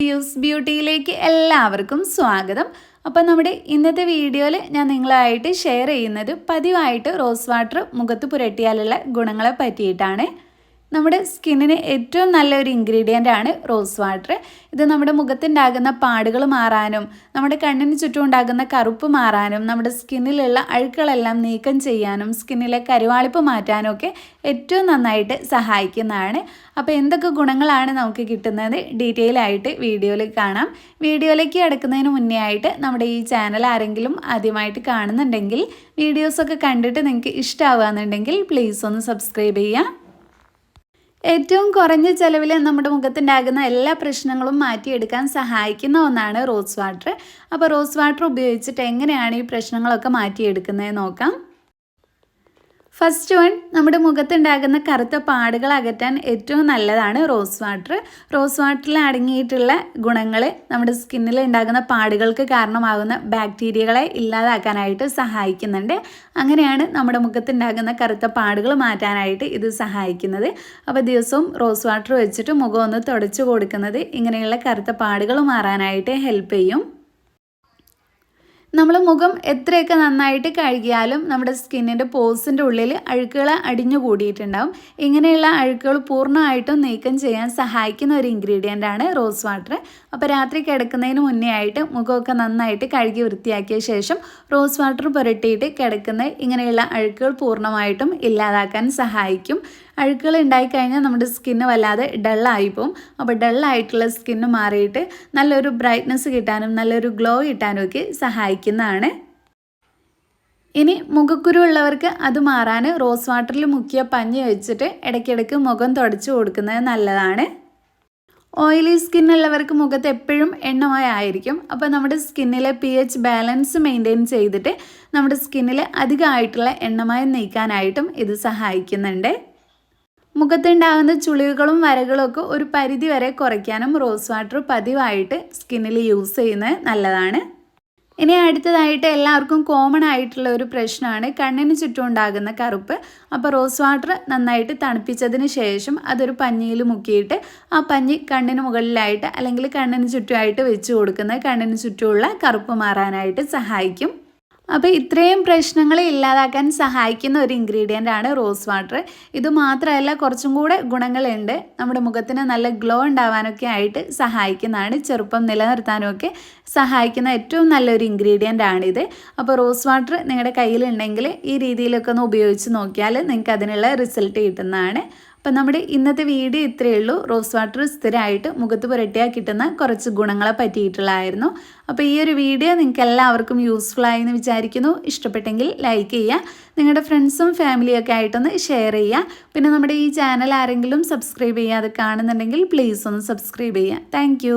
Fuse ബ്യൂട്ടിയിലേക്ക് എല്ലാവർക്കും സ്വാഗതം. അപ്പോൾ നമ്മുടെ ഇന്നത്തെ വീഡിയോയിൽ ഞാൻ നിങ്ങളായിട്ട് ഷെയർ ചെയ്യുന്നത് പതിവായിട്ട് റോസ് വാട്ടർ മുഖത്ത് പുരട്ടിയാലുള്ള ഗുണങ്ങളെ പറ്റിയിട്ടാണ്. നമ്മുടെ സ്കിന്നിന് ഏറ്റവും നല്ലൊരു ഇൻഗ്രീഡിയൻ്റ് ആണ് റോസ് വാട്ടർ. ഇത് നമ്മുടെ മുഖത്തുണ്ടാകുന്ന പാടുകൾ മാറാനും നമ്മുടെ കണ്ണിന് ചുറ്റും ഉണ്ടാകുന്ന കറുപ്പ് മാറാനും നമ്മുടെ സ്കിന്നിലുള്ള അഴുക്കുകളെല്ലാം നീക്കം ചെയ്യാനും സ്കിന്നിലെ കരുവാളിപ്പ് മാറ്റാനും ഒക്കെ ഏറ്റവും നന്നായിട്ട് സഹായിക്കുന്നതാണ്. അപ്പോൾ എന്തൊക്കെ ഗുണങ്ങളാണ് നമുക്ക് കിട്ടുന്നത് ഡീറ്റെയിൽ ആയിട്ട് വീഡിയോയിൽ കാണാം. വീഡിയോയിലേക്ക് കിടക്കുന്നതിന് മുന്നേ ആയിട്ട് നമ്മുടെ ഈ ചാനൽ ആരെങ്കിലും ആദ്യമായിട്ട് കാണുന്നുണ്ടെങ്കിൽ വീഡിയോസൊക്കെ കണ്ടിട്ട് നിങ്ങൾക്ക് ഇഷ്ടമാവുകയെന്നുണ്ടെങ്കിൽ പ്ലീസ് ഒന്ന് സബ്സ്ക്രൈബ് ചെയ്യുക. ഏറ്റവും കുറഞ്ഞ ചിലവിൽ നമ്മുടെ മുഖത്തുണ്ടാകുന്ന എല്ലാ പ്രശ്നങ്ങളും മാറ്റിയെടുക്കാൻ സഹായിക്കുന്ന ഒന്നാണ് റോസ് വാട്ടർ. അപ്പോൾ റോസ് വാട്ടർ ഉപയോഗിച്ചിട്ട് എങ്ങനെയാണ് ഈ പ്രശ്നങ്ങളൊക്കെ മാറ്റിയെടുക്കുന്നത് നോക്കാം. ഫസ്റ്റ് വൺ, നമ്മുടെ മുഖത്തുണ്ടാകുന്ന കറുത്ത പാടുകൾ അകറ്റാൻ ഏറ്റവും നല്ലതാണ് റോസ് വാട്ടർ. റോസ് വാട്ടറിൽ അടങ്ങിയിട്ടുള്ള ഗുണങ്ങൾ നമ്മുടെ സ്കിന്നിൽ ഉണ്ടാകുന്ന പാടുകൾക്ക് കാരണമാകുന്ന ബാക്ടീരിയകളെ ഇല്ലാതാക്കാനായിട്ട് സഹായിക്കുന്നുണ്ട്. അങ്ങനെയാണ് നമ്മുടെ മുഖത്തുണ്ടാകുന്ന കറുത്ത പാടുകൾ മാറ്റാനായിട്ട് ഇത് സഹായിക്കുന്നത്. അപ്പോൾ ദിവസവും റോസ് വാട്ടർ വെച്ചിട്ട് മുഖം ഒന്ന് തുടച്ചു കൊടുക്കുന്നത് ഇങ്ങനെയുള്ള കറുത്ത പാടുകൾ മാറാനായിട്ട് ഹെൽപ്പ് ചെയ്യും. നമ്മൾ മുഖം എത്രയൊക്കെ നന്നായിട്ട് കഴുകിയാലും നമ്മുടെ സ്കിന്നിൻ്റെ പോസിൻ്റെ ഉള്ളിൽ അഴുക്കുകൾ അടിഞ്ഞു കൂടിയിട്ടുണ്ടാവും. ഇങ്ങനെയുള്ള അഴുക്കുകൾ പൂർണ്ണമായിട്ടും നീക്കം ചെയ്യാൻ സഹായിക്കുന്ന ഒരു ഇൻഗ്രീഡിയൻ്റ് ആണ് റോസ് വാട്ടർ. അപ്പോൾ രാത്രി കിടക്കുന്നതിന് മുന്നേ ആയിട്ട് മുഖമൊക്കെ നന്നായിട്ട് കഴുകി വൃത്തിയാക്കിയ ശേഷം റോസ് വാട്ടർ പുരട്ടിയിട്ട് കിടക്കുന്ന ഇങ്ങനെയുള്ള അഴുക്കുകൾ പൂർണ്ണമായിട്ടും ഇല്ലാതാക്കാൻ സഹായിക്കും. അഴുക്കുകൾ ഉണ്ടായിക്കഴിഞ്ഞാൽ നമ്മുടെ സ്കിന്ന് വല്ലാതെ ഡള്ളായി പോവും. അപ്പോൾ ഡള്ളായിട്ടുള്ള സ്കിന്ന് മാറിയിട്ട് നല്ലൊരു ബ്രൈറ്റ്നസ് കിട്ടാനും നല്ലൊരു ഗ്ലോ കിട്ടാനും ഒക്കെ സഹായിക്കുന്നതാണ്. ഇനി മുഖക്കുരു ഉള്ളവർക്ക് അത് മാറാൻ റോസ് വാട്ടറിൽ മുക്കിയ പഞ്ഞി വെച്ചിട്ട് ഇടയ്ക്കിടയ്ക്ക് മുഖം തുടച്ചു കൊടുക്കുന്നത് നല്ലതാണ്. ഓയിലി സ്കിന്നുള്ളവർക്ക് മുഖത്ത് എപ്പോഴും എണ്ണമയമായിരിക്കും. അപ്പോൾ നമ്മുടെ സ്കിന്നിലെ pH ബാലൻസ് മെയിൻറ്റെയിൻ ചെയ്തിട്ട് നമ്മുടെ സ്കിന്നിൽ അധികമായിട്ടുള്ള എണ്ണമയം നീക്കാനായിട്ടും ഇത് സഹായിക്കുന്നുണ്ട്. മുഖത്തുണ്ടാകുന്ന ചുളിവുകളും വരകളും ഒക്കെ ഒരു പരിധി വരെ കുറയ്ക്കാനും റോസ് വാട്ടർ പതിവായിട്ട് സ്കിന്നിൽ യൂസ് ചെയ്യുന്നത് നല്ലതാണ്. ഇനി അടുത്തതായിട്ട് എല്ലാവർക്കും കോമൺ ആയിട്ടുള്ള ഒരു പ്രശ്നമാണ് കണ്ണിന് ചുറ്റും ഉണ്ടാകുന്ന കറുപ്പ്. അപ്പോൾ റോസ് വാട്ടർ നന്നായിട്ട് തണുപ്പിച്ചതിന് ശേഷം അതൊരു പഞ്ഞിയിൽ മുക്കിയിട്ട് ആ പഞ്ഞി കണ്ണിന് മുകളിലായിട്ട് അല്ലെങ്കിൽ കണ്ണിന് ചുറ്റുമായിട്ട് വെച്ച് കൊടുക്കുന്നത് കണ്ണിന് ചുറ്റുമുള്ള കറുപ്പ് മാറാനായിട്ട് സഹായിക്കും. അപ്പോൾ ഇത്രയും പ്രശ്നങ്ങൾ ഇല്ലാതാക്കാൻ സഹായിക്കുന്ന ഒരു ഇൻഗ്രീഡിയൻ്റ് ആണ് റോസ് വാട്ടർ. ഇത് മാത്രമല്ല കുറച്ചും കൂടെ ഗുണങ്ങളുണ്ട്. നമ്മുടെ മുഖത്തിന് നല്ല ഗ്ലോ ഉണ്ടാവാനൊക്കെ ആയിട്ട് സഹായിക്കുന്നതാണ്. ചെറുപ്പം നിലനിർത്താനും ഒക്കെ സഹായിക്കുന്ന ഏറ്റവും നല്ലൊരു ഇൻഗ്രീഡിയൻ്റ് ആണിത്. അപ്പോൾ റോസ് വാട്ടർ നിങ്ങളുടെ കയ്യിലുണ്ടെങ്കിൽ ഈ രീതിയിലൊക്കെ ഒന്ന് ഉപയോഗിച്ച് നോക്കിയാൽ നിങ്ങൾക്ക് അതിനുള്ള റിസൾട്ട് കിട്ടുന്നതാണ്. അപ്പോൾ നമ്മുടെ ഇന്നത്തെ വീഡിയോ ഇത്രയേ ഉള്ളൂ. റോസ് വാട്ടർ സ്ഥിരമായിട്ട് മുഖത്ത് പുരട്ടിയാൽ കിട്ടുന്ന കുറച്ച് ഗുണങ്ങളെ പറ്റിയിട്ടുള്ളതായിരുന്നു. അപ്പോൾ ഈ ഒരു വീഡിയോ നിങ്ങൾക്ക് എല്ലാവർക്കും യൂസ്ഫുൾ ആയെന്ന് വിചാരിക്കുന്നു. ഇഷ്ടപ്പെട്ടെങ്കിൽ ലൈക്ക് ചെയ്യുക, നിങ്ങളുടെ ഫ്രണ്ട്സും ഫാമിലിയൊക്കെ ആയിട്ടൊന്ന് ഷെയർ ചെയ്യുക. പിന്നെ നമ്മുടെ ഈ ചാനൽ ആരെങ്കിലും സബ്സ്ക്രൈബ് ചെയ്യാതെ കാണുന്നുണ്ടെങ്കിൽ പ്ലീസ് ഒന്ന് സബ്സ്ക്രൈബ് ചെയ്യുക. താങ്ക്